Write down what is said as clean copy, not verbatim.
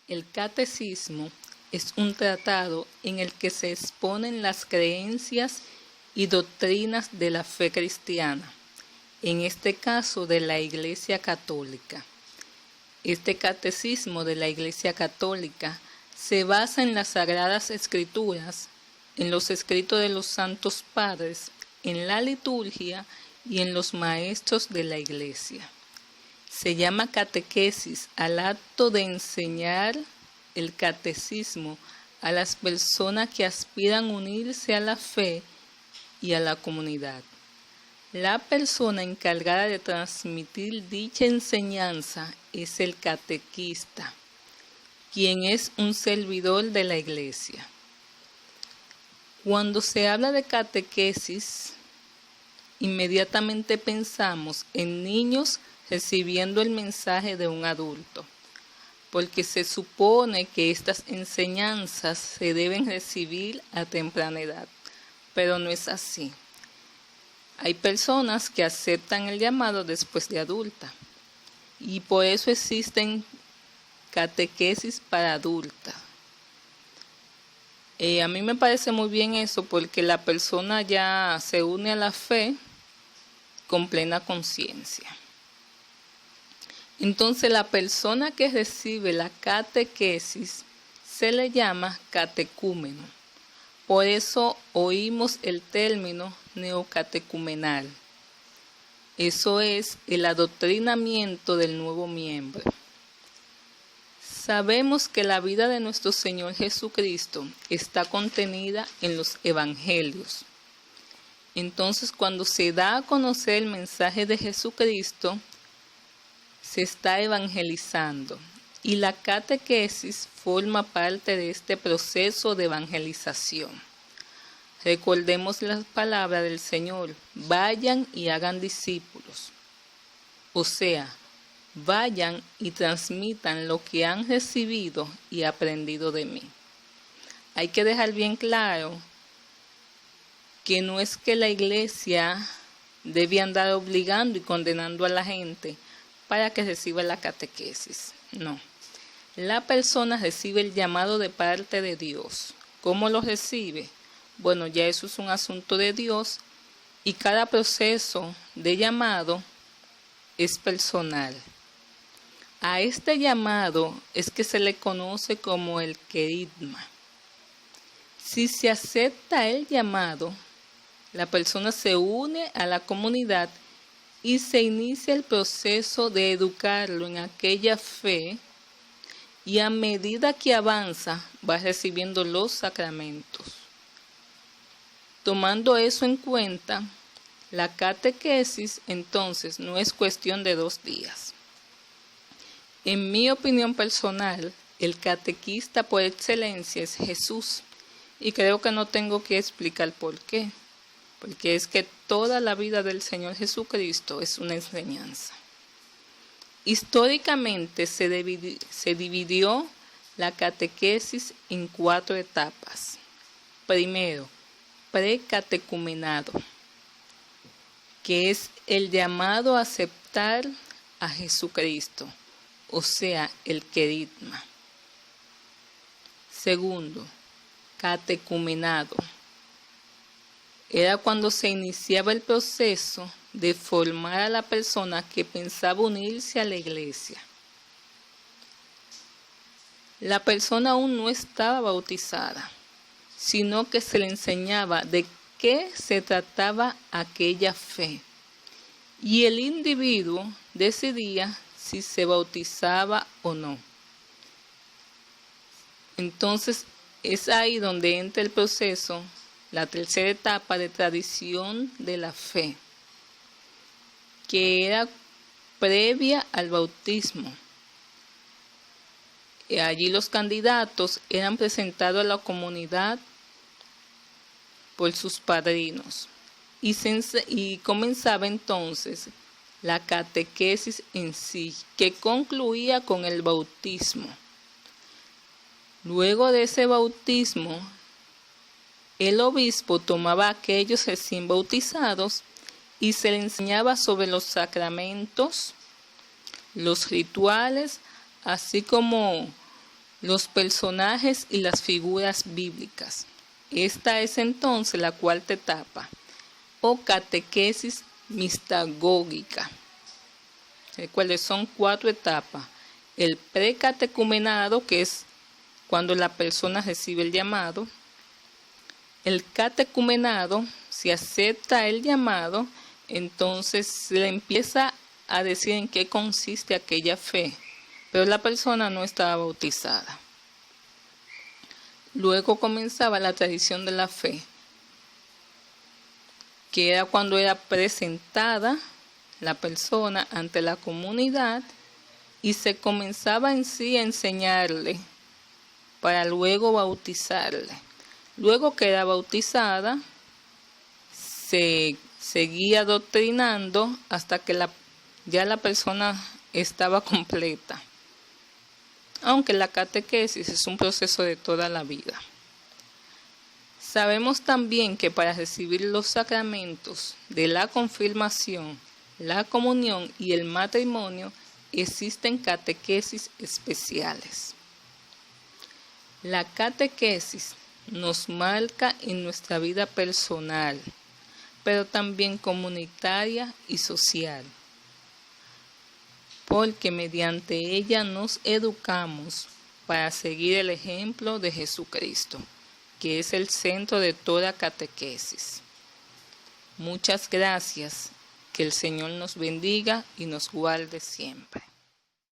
El catecismo es un tratado en el que se exponen las creencias y doctrinas de la fe cristiana, en este caso de la Iglesia Católica. Este catecismo de la Iglesia Católica se basa en las Sagradas Escrituras, en los escritos de los santos padres, en la liturgia y en los maestros de la Iglesia. Se llama catequesis al acto de enseñar el catecismo a las personas que aspiran a unirse a la fe y a la comunidad. La persona encargada de transmitir dicha enseñanza es el catequista, quien es un servidor de la Iglesia. Cuando se habla de catequesis, inmediatamente pensamos en niños recibiendo el mensaje de un adulto, porque se supone que estas enseñanzas se deben recibir a temprana edad, pero no es así. Hay personas que aceptan el llamado después de adulta, y por eso existen catequesis para adultas. A mí me parece muy bien eso, porque la persona ya se une a la fe con plena conciencia. Entonces la persona que recibe la catequesis se le llama catecúmeno. Por eso oímos el término neocatecumenal. Eso es el adoctrinamiento del nuevo miembro. Sabemos que la vida de nuestro Señor Jesucristo está contenida en los evangelios. Entonces, cuando se da a conocer el mensaje de Jesucristo, se está evangelizando, y la catequesis forma parte de este proceso de evangelización. Recordemos las palabras del Señor: vayan y hagan discípulos. O sea, vayan y transmitan lo que han recibido y aprendido de mí. Hay que dejar bien claro que no es que la Iglesia debe andar obligando y condenando a la gente para que reciba la catequesis. No. La persona recibe el llamado de parte de Dios. ¿Cómo lo recibe? Bueno, ya eso es un asunto de Dios, y cada proceso de llamado es personal. A este llamado es que se le conoce como el querigma. Si se acepta el llamado, la persona se une a la comunidad y se inicia el proceso de educarlo en aquella fe, y a medida que avanza va recibiendo los sacramentos. Tomando eso en cuenta, la catequesis entonces no es cuestión de 2 días. En mi opinión personal, el catequista por excelencia es Jesús, y creo que no tengo que explicar por qué. Porque es que toda la vida del Señor Jesucristo es una enseñanza. Históricamente se dividió la catequesis en 4 etapas. Primero, precatecumenado, que es el llamado a aceptar a Jesucristo, o sea, el querigma. Segundo, catecumenado. Era cuando se iniciaba el proceso de formar a la persona que pensaba unirse a la Iglesia. La persona aún no estaba bautizada, sino que se le enseñaba de qué se trataba aquella fe, y el individuo decidía si se bautizaba o no. Entonces es ahí donde entra el proceso, la tercera etapa de tradición de la fe, que era previa al bautismo. Allí los candidatos eran presentados a la comunidad por sus padrinos, y comenzaba entonces la catequesis en sí, que concluía con el bautismo. Luego de ese bautismo, el obispo tomaba a aquellos recién bautizados y se le enseñaba sobre los sacramentos, los rituales, así como los personajes y las figuras bíblicas. Esta es entonces la cuarta etapa, o catequesis mistagógica. Recuerden, son 4 etapas. El precatecumenado, que es cuando la persona recibe el llamado. El catecumenado, si acepta el llamado, entonces se le empieza a decir en qué consiste aquella fe, pero la persona no estaba bautizada. Luego comenzaba la tradición de la fe, que era cuando era presentada la persona ante la comunidad y se comenzaba en sí a enseñarle para luego bautizarle. Luego que era bautizada, se seguía adoctrinando hasta que ya la persona estaba completa. Aunque la catequesis es un proceso de toda la vida. Sabemos también que para recibir los sacramentos de la confirmación, la comunión y el matrimonio existen catequesis especiales. La catequesis nos marca en nuestra vida personal, pero también comunitaria y social, porque mediante ella nos educamos para seguir el ejemplo de Jesucristo, que es el centro de toda catequesis. Muchas gracias, que el Señor nos bendiga y nos guarde siempre.